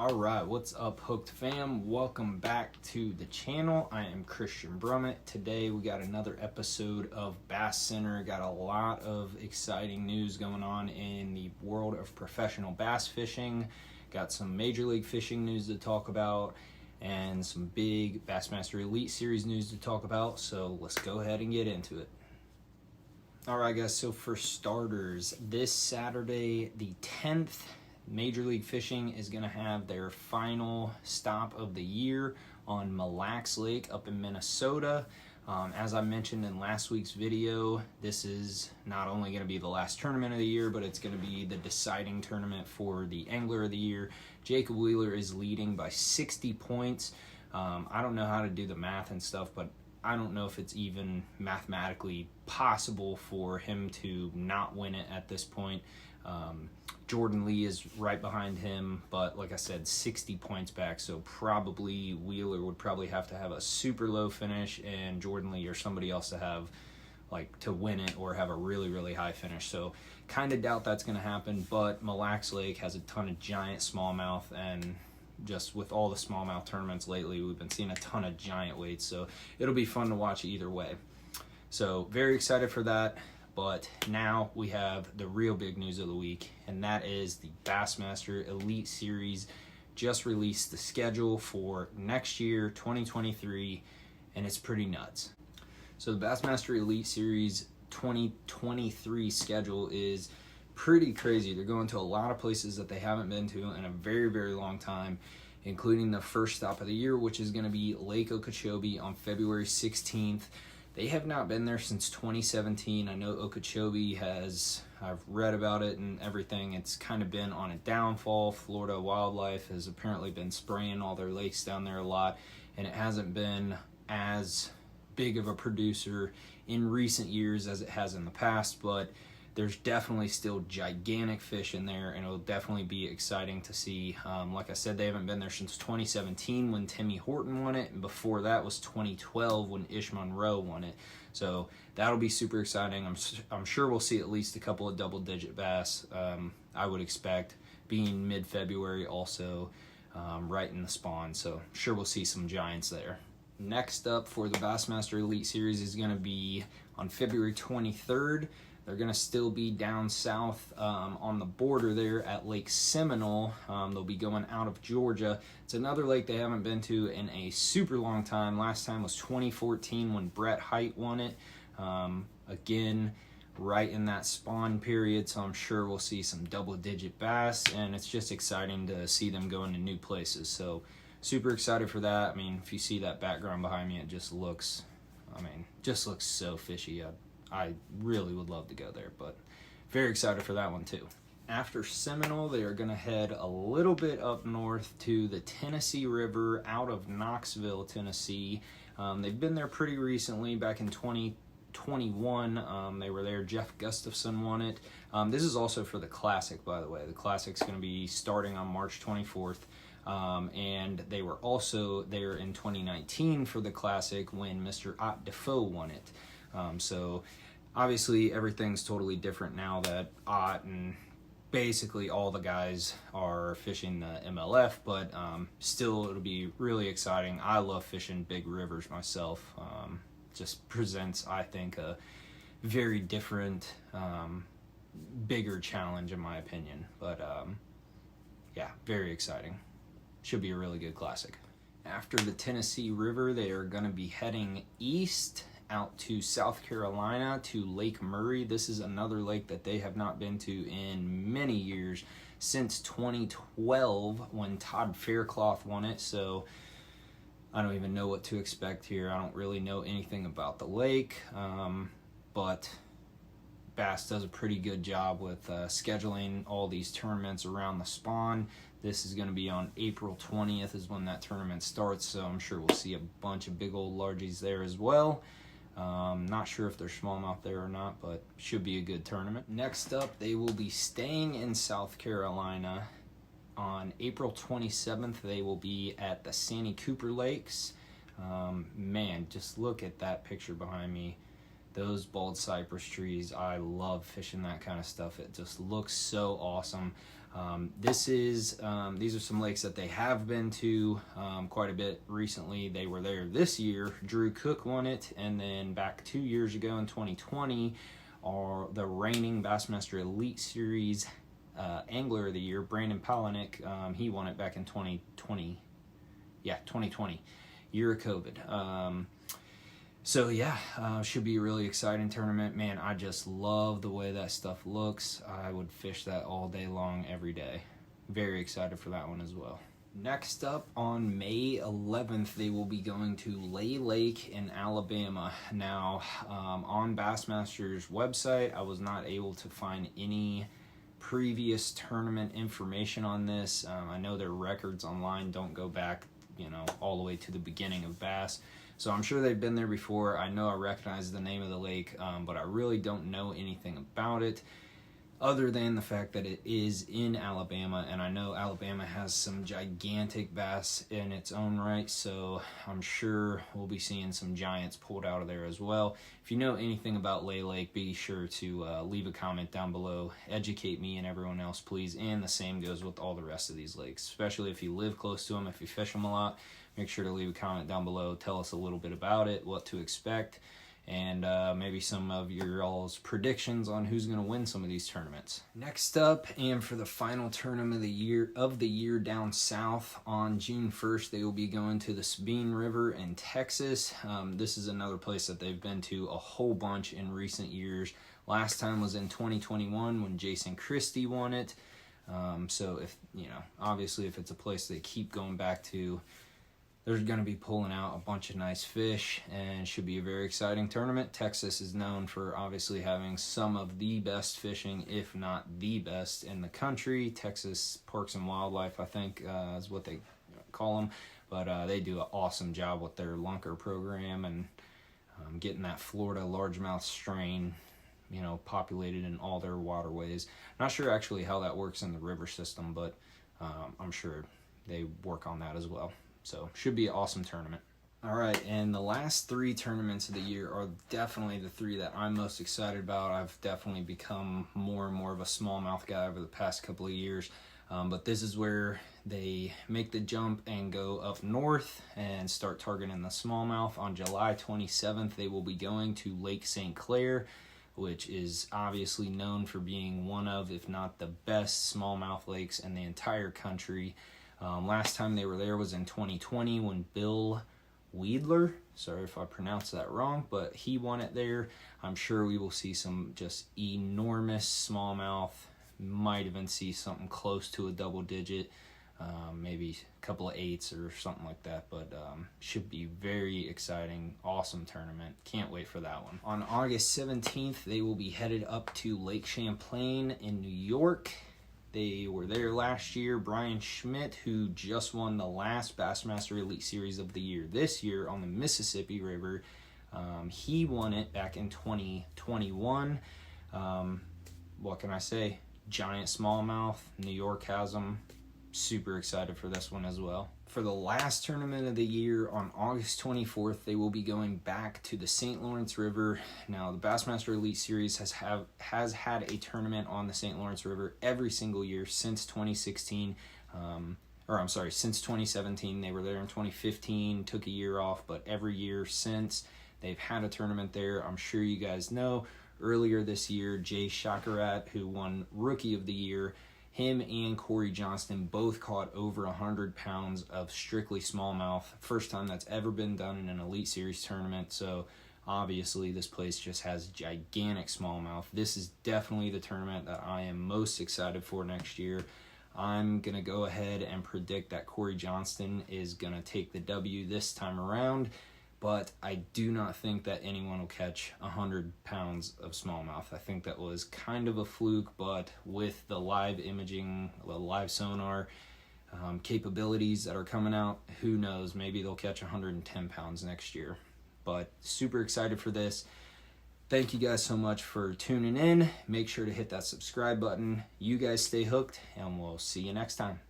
All right, what's up, Hooked fam? Welcome back to the channel. I am Christian Brummett. Today we got another episode of BASScenter. Got a lot of exciting news going on in the world of professional bass fishing. Got some Major League Fishing news to talk about and some big Bassmaster Elite Series news to talk about. So let's go ahead and get into it. All right, guys, so for starters, this Saturday, the 10th, Major League Fishing is going to have their final stop of the year on Mille Lacs Lake up in Minnesota. As I mentioned in last week's video, this is not only going to be the last tournament of the year, but it's going to be the deciding tournament for the Angler of the Year. Jacob Wheeler is leading by 60 points. I don't know how to do the math and stuff, but I don't know if it's even mathematically possible for him to not win it at this point. Jordan Lee is right behind him, but like I said, 60 points back, so probably Wheeler would probably have to have a super low finish and Jordan Lee or somebody else to have to win it or have a really, really high finish. So kind of doubt that's going to happen, but Mille Lacs Lake has a ton of giant smallmouth, and just with all the smallmouth tournaments lately, we've been seeing a ton of giant weights, so it'll be fun to watch either way. So very excited for that. But now we have the real big news of the week, and that is the Bassmaster Elite Series just released the schedule for next year, 2023, and it's pretty nuts. So the Bassmaster Elite Series 2023 schedule is pretty crazy. They're going to a lot of places that they haven't been to in a very, very long time, including the first stop of the year, which is going to be Lake Okeechobee on February 16th. They have not been there since 2017. I know Okeechobee has, I've read about it and everything. It's kind of been on a downfall. Florida Wildlife has apparently been spraying all their lakes down there a lot, and it hasn't been as big of a producer in recent years as it has in the past, but there's definitely still gigantic fish in there, and it'll definitely be exciting to see. Like I said, they haven't been there since 2017 when Timmy Horton won it, and before that was 2012 when Ish Monroe won it. So that'll be super exciting. I'm sure we'll see at least a couple of double-digit bass. I would expect, being mid-February also, right in the spawn. So sure we'll see some giants there. Next up for the Bassmaster Elite Series is going to be on February 23rd. They're going to still be down south on the border there at Lake Seminole. They'll be going out of Georgia. It's another lake they haven't been to in a super long time. Last time was 2014 when Brett Hite won it. Again, right in that spawn period, so I'm sure we'll see some double-digit bass, and it's just exciting to see them going to new places. So super excited for that. I mean, if you see that background behind me, it just looks, so fishy. I really would love to go there, but very excited for that one too. After Seminole, they are going to head a little bit up north to the Tennessee River out of Knoxville, Tennessee. They've been there pretty recently, back in 2021. They were there. Jeff Gustafson won it. This is also for the Classic, by the way. The Classic's going to be starting on March 24th. And they were also there in 2019 for the Classic when Mr. Ott Defoe won it. So obviously everything's totally different now that Ott and basically all the guys are fishing the MLF, but still it'll be really exciting. I love fishing big rivers myself. Just presents, I think, a very different, bigger challenge in my opinion. But yeah, very exciting. Should be a really good Classic. After the Tennessee River, they are going to be heading east out to South Carolina to Lake Murray. This is another lake that they have not been to in many years, since 2012 when Todd Faircloth won it. So I don't even know what to expect here. I don't really know anything about the lake, but Bass does a pretty good job with scheduling all these tournaments around the spawn. This is going to be on April 20th is when that tournament starts, so I'm sure we'll see a bunch of big old largies there as well. Not sure if there's smallmouth there or not, but should be a good tournament. Next up, they will be staying in South Carolina. On April 27th, they will be at the Santee Cooper Lakes. Man, just look at that picture behind me. Those bald cypress trees, I love fishing that kind of stuff. It just looks so awesome. These are some lakes that they have been to quite a bit recently. They were there this year. Drew Cook won it, and then back 2 years ago in 2020, the reigning Bassmaster Elite Series Angler of the Year, Brandon Palaniuk, he won it back in 2020. Yeah, 2020, year of COVID. So yeah, should be a really exciting tournament. Man, I just love the way that stuff looks. I would fish that all day long, every day. Very excited for that one as well. Next up, on May 11th, they will be going to Lay Lake in Alabama. Now, on Bassmaster's website, I was not able to find any previous tournament information on this. I know their records online don't go back, all the way to the beginning of bass. So I'm sure they've been there before. I know I recognize the name of the lake, but I really don't know anything about it other than the fact that it is in Alabama, and I know Alabama has some gigantic bass in its own right, so I'm sure we'll be seeing some giants pulled out of there as well. If you know anything about Lay Lake, be sure to leave a comment down below. Educate me and everyone else, please, and the same goes with all the rest of these lakes, especially if you live close to them, if you fish them a lot. Make sure to leave a comment down below. Tell us a little bit about it, what to expect, and maybe some of your all's predictions on who's going to win some of these tournaments. Next up, and for the final tournament of the year down south, on June 1st, they will be going to the Sabine River in Texas. This is another place that they've been to a whole bunch in recent years. Last time was in 2021 when Jason Christie won it. So if, obviously if it's a place they keep going back to, they're going to be pulling out a bunch of nice fish, and should be a very exciting tournament. Texas is known for obviously having some of the best fishing, if not the best, in the country. Texas Parks and Wildlife, I think, is what they call them. But they do an awesome job with their lunker program and getting that Florida largemouth strain, populated in all their waterways. Not sure actually how that works in the river system, but I'm sure they work on that as well. So should be an awesome tournament. All right, and the last three tournaments of the year are definitely the three that I'm most excited about. I've definitely become more and more of a smallmouth guy over the past couple of years. But this is where they make the jump and go up north and start targeting the smallmouth. On July 27th, they will be going to Lake Sinclair, which is obviously known for being one of, if not the best smallmouth lakes in the entire country. Last time they were there was in 2020 when Bill Weidler, sorry if I pronounced that wrong, but he won it there. I'm sure we will see some just enormous smallmouth. Might even see something close to a double digit, maybe a couple of 8s or something like that, but should be very exciting, awesome tournament. Can't wait for that one. On August 17th, they will be headed up to Lake Champlain in New York. They were there last year. Brian Schmidt, who just won the last Bassmaster Elite Series of the year this year on the Mississippi River, he won it back in 2021. What can I say? Giant smallmouth. New York has them. Super excited for this one as well. For the last tournament of the year, on August 24th, they will be going back to the St. Lawrence River. Now, the Bassmaster Elite Series has had a tournament on the St. Lawrence River every single year since 2016. Since 2017. They were there in 2015, took a year off, but every year since, they've had a tournament there. I'm sure you guys know, earlier this year, Jay Shakarat, who won Rookie of the Year, him and Corey Johnston both caught over 100 pounds of strictly smallmouth. First time that's ever been done in an Elite Series tournament. So obviously this place just has gigantic smallmouth. This is definitely the tournament that I am most excited for next year. I'm going to go ahead and predict that Corey Johnston is going to take the W this time around. But I do not think that anyone will catch 100 pounds of smallmouth. I think that was kind of a fluke, but with the live imaging, the live sonar capabilities that are coming out, who knows, maybe they'll catch 110 pounds next year. But super excited for this. Thank you guys so much for tuning in. Make sure to hit that subscribe button. You guys stay hooked, and we'll see you next time.